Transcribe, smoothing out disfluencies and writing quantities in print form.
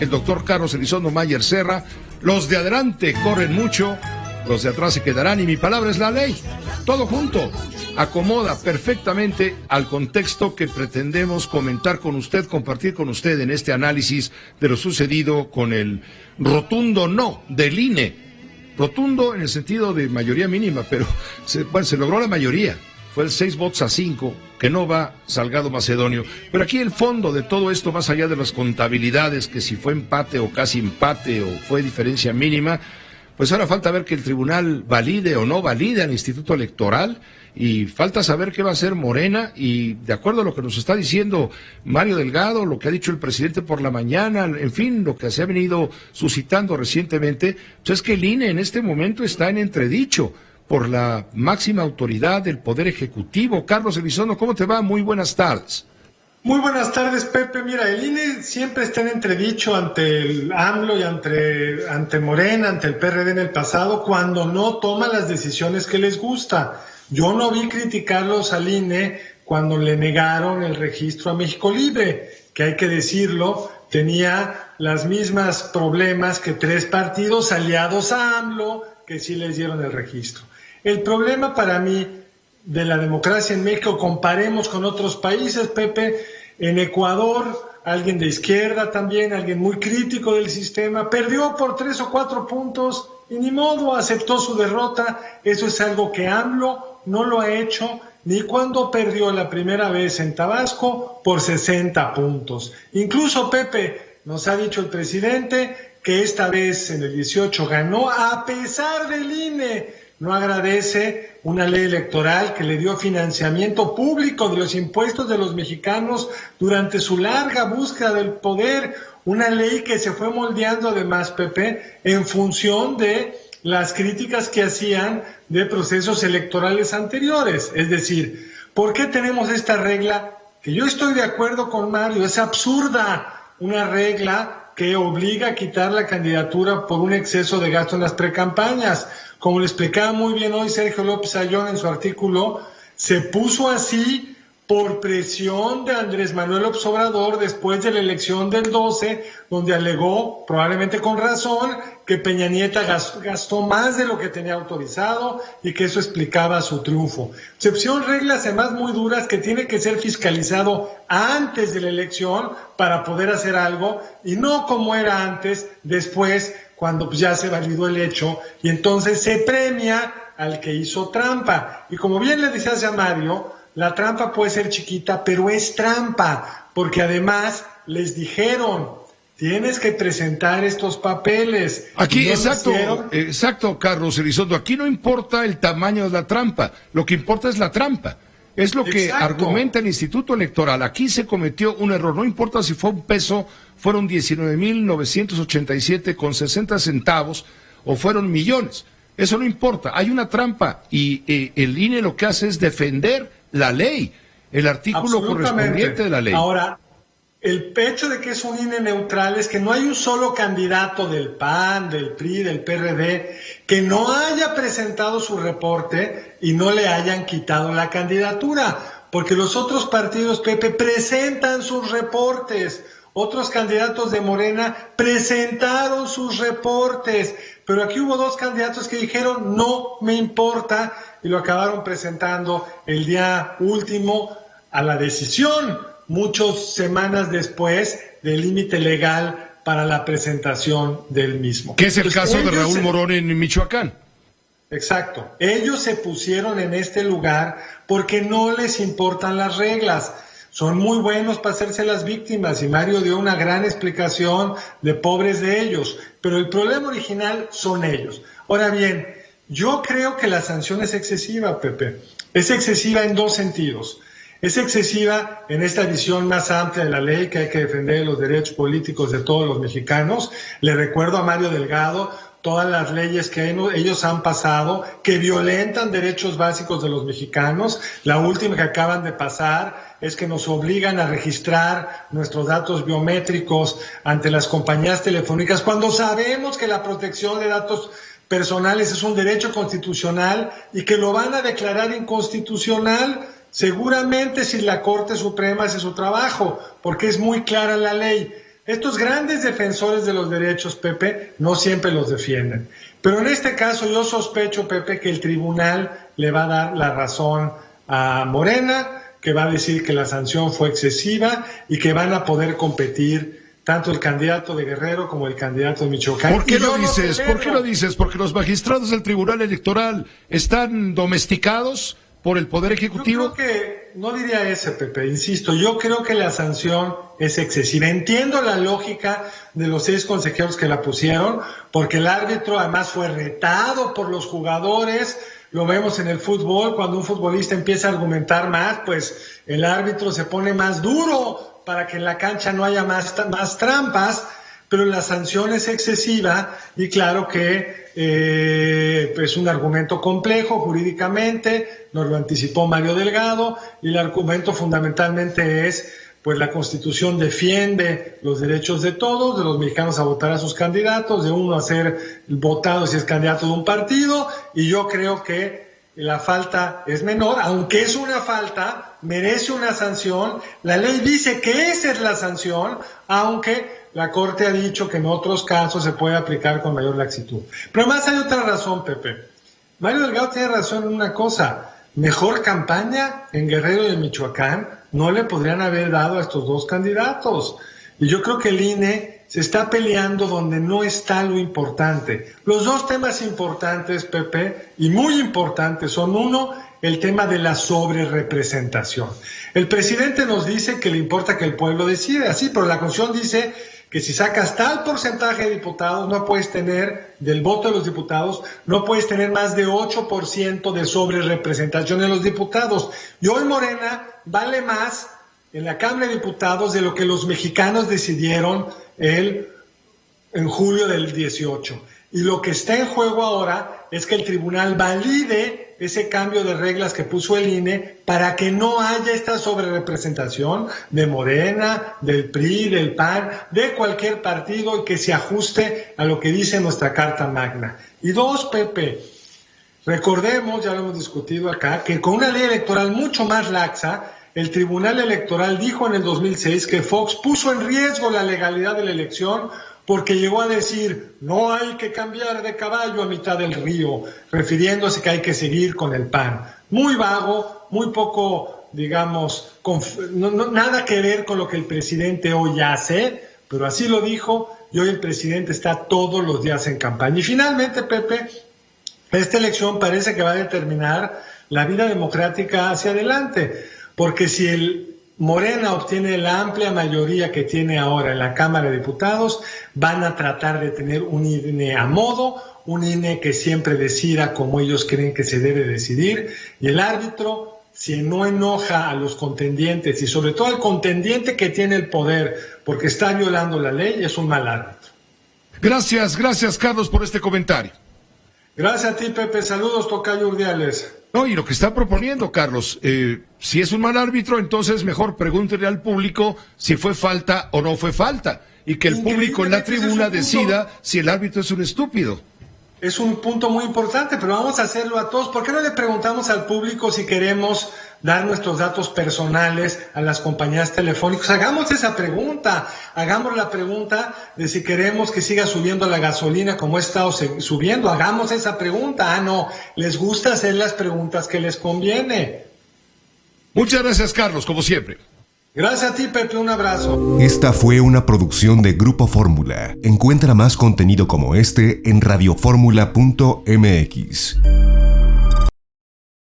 el doctor Carlos Elizondo Mayer Serra. Los de adelante corren mucho, los de atrás se quedarán y mi palabra es la ley. Todo junto acomoda perfectamente al contexto que pretendemos comentar con usted, compartir con usted en este análisis de lo sucedido con el rotundo no del INE. Rotundo en el sentido de mayoría mínima, pero se logró la mayoría. Fue el 6 votos a 5, que no va Salgado Macedonio. Pero aquí el fondo de todo esto, más allá de las contabilidades, que si fue empate o casi empate o fue diferencia mínima, pues ahora falta ver que el tribunal valide o no valide al Instituto Electoral y falta saber qué va a hacer Morena y de acuerdo a lo que nos está diciendo Mario Delgado, lo que ha dicho el presidente por la mañana, en fin, lo que se ha venido suscitando recientemente, pues es que el INE en este momento está en entredicho por la máxima autoridad del Poder Ejecutivo. Carlos Elizondo, ¿cómo te va? Muy buenas tardes. Muy buenas tardes, Pepe. Mira, el INE siempre está en entredicho ante el AMLO y ante Morena, ante el PRD en el pasado, cuando no toma las decisiones que les gusta. Yo no vi criticarlos al INE cuando le negaron el registro a México Libre, que hay que decirlo, tenía las mismas problemas que 3 partidos aliados a AMLO que sí les dieron el registro. El problema para mí de la democracia en México, comparemos con otros países, Pepe, en Ecuador, alguien de izquierda también, alguien muy crítico del sistema, perdió por 3 o 4 puntos y ni modo, aceptó su derrota. Eso es algo que AMLO no lo ha hecho ni cuando perdió la primera vez en Tabasco por 60 puntos. Incluso, Pepe, nos ha dicho el presidente que esta vez en el 18 ganó a pesar del INE. No agradece una ley electoral que le dio financiamiento público de los impuestos de los mexicanos durante su larga búsqueda del poder, una ley que se fue moldeando además, Pepe, en función de las críticas que hacían de procesos electorales anteriores. Es decir, ¿por qué tenemos esta regla? Que yo estoy de acuerdo con Mario, es absurda, una regla que obliga a quitar la candidatura por un exceso de gasto en las precampañas. Como le explicaba muy bien hoy Sergio López Ayllón en su artículo, se puso así por presión de Andrés Manuel López Obrador después de la elección del 12, donde alegó, probablemente con razón, que Peña Nieto gastó más de lo que tenía autorizado y que eso explicaba su triunfo. Se pusieron reglas además muy duras que tiene que ser fiscalizado antes de la elección para poder hacer algo y no como era antes, después, cuando pues ya se validó el hecho y entonces se premia al que hizo trampa. Y como bien le decías a Mario, la trampa puede ser chiquita, pero es trampa, porque además les dijeron, tienes que presentar estos papeles. Aquí, no exacto, Carlos Elizondo, aquí no importa el tamaño de la trampa, lo que importa es la trampa. Es lo que argumenta el Instituto Electoral. Aquí se cometió un error, no importa si fue un peso, fueron 19,987,60 o fueron millones. Eso no importa, hay una trampa y el INE lo que hace es defender la ley, el artículo correspondiente de la ley. Ahora, el hecho de que es un INE neutral es que no hay un solo candidato del PAN, del PRI, del PRD, que no haya presentado su reporte y no le hayan quitado la candidatura, porque los otros partidos, Pepe, presentan sus reportes. Otros candidatos de Morena presentaron sus reportes, pero aquí hubo 2 candidatos que dijeron no me importa y lo acabaron presentando el día último a la decisión, muchas semanas después del límite legal para la presentación del mismo. ¿Qué es el caso de Raúl Morón en Michoacán? Exacto. Ellos se pusieron en este lugar porque no les importan las reglas. Son muy buenos para hacerse las víctimas y Mario dio una gran explicación de pobres de ellos, pero el problema original son ellos. Ahora bien, yo creo que la sanción es excesiva, Pepe. Es excesiva en 2 sentidos. Es excesiva en esta visión más amplia de la ley, que hay que defender los derechos políticos de todos los mexicanos. Le recuerdo a Mario Delgado todas las leyes que ellos han pasado, que violentan derechos básicos de los mexicanos. La última que acaban de pasar es que nos obligan a registrar nuestros datos biométricos ante las compañías telefónicas, cuando sabemos que la protección de datos personales es un derecho constitucional y que lo van a declarar inconstitucional, seguramente si la Corte Suprema hace su trabajo, porque es muy clara la ley. Estos grandes defensores de los derechos, Pepe, no siempre los defienden. Pero en este caso yo sospecho, Pepe, que el tribunal le va a dar la razón a Morena, que va a decir que la sanción fue excesiva y que van a poder competir tanto el candidato de Guerrero como el candidato de Michoacán. ¿Por qué lo dices? ¿Por qué lo dices? ¿Porque los magistrados del Tribunal Electoral están domesticados por el Poder Ejecutivo? Yo creo que, no diría ese, Pepe, insisto, yo creo que la sanción es excesiva. Entiendo la lógica de los 6 consejeros que la pusieron, porque el árbitro además fue retado por los jugadores. Lo vemos en el fútbol, cuando un futbolista empieza a argumentar más, pues el árbitro se pone más duro para que en la cancha no haya más trampas, pero la sanción es excesiva y claro que es un argumento complejo jurídicamente, nos lo anticipó Mario Delgado, y el argumento fundamentalmente es, pues la Constitución defiende los derechos de todos, de los mexicanos a votar a sus candidatos, de uno a ser votado si es candidato de un partido, y yo creo que la falta es menor, aunque es una falta, merece una sanción. La ley dice que esa es la sanción, aunque la Corte ha dicho que en otros casos se puede aplicar con mayor laxitud. Pero además hay otra razón, Pepe. Mario Delgado tiene razón en una cosa. Mejor campaña en Guerrero y en Michoacán no le podrían haber dado a estos 2 candidatos. Y yo creo que el INE se está peleando donde no está lo importante. Los 2 temas importantes, Pepe, y muy importantes, son uno, el tema de la sobrerepresentación. El presidente nos dice que le importa que el pueblo decida, así, pero la Constitución dice que si sacas tal porcentaje de diputados, no puedes tener, del voto de los diputados, no puedes tener más de 8% de sobrerepresentación de los diputados. Y hoy Morena vale más en la Cámara de Diputados de lo que los mexicanos decidieron en julio del 18. Y lo que está en juego ahora es que el tribunal valide ese cambio de reglas que puso el INE para que no haya esta sobrerepresentación de Morena, del PRI, del PAN, de cualquier partido, y que se ajuste a lo que dice nuestra Carta Magna. Y 2, Pepe, recordemos, ya lo hemos discutido acá, que con una ley electoral mucho más laxa, el Tribunal Electoral dijo en el 2006 que Fox puso en riesgo la legalidad de la elección porque llegó a decir, no hay que cambiar de caballo a mitad del río, refiriéndose que hay que seguir con el PAN. Muy vago, muy poco, digamos, nada que ver con lo que el presidente hoy hace, pero así lo dijo, y hoy el presidente está todos los días en campaña. Y finalmente, Pepe, esta elección parece que va a determinar la vida democrática hacia adelante, porque si el Morena obtiene la amplia mayoría que tiene ahora en la Cámara de Diputados, van a tratar de tener un INE a modo, un INE que siempre decida como ellos creen que se debe decidir, y el árbitro, si no enoja a los contendientes y sobre todo al contendiente que tiene el poder porque está violando la ley, es un mal árbitro. Gracias Carlos por este comentario. Gracias a ti, Pepe. Saludos, tocayo Urdiales. No, y lo que está proponiendo, Carlos, si es un mal árbitro, entonces mejor pregúntele al público si fue falta o no fue falta, y que el público en la tribuna decida si el árbitro es un estúpido. Es un punto muy importante, pero vamos a hacerlo a todos. ¿Por qué no le preguntamos al público si queremos dar nuestros datos personales a las compañías telefónicas? Hagamos esa pregunta, hagamos la pregunta de si queremos que siga subiendo la gasolina como ha estado subiendo, hagamos esa pregunta. No, les gusta hacer las preguntas que les conviene. Muchas gracias, Carlos, como siempre. Gracias a ti, Pepe, un abrazo. Esta fue una producción de Grupo Fórmula. Encuentra más contenido como este en radioformula.mx.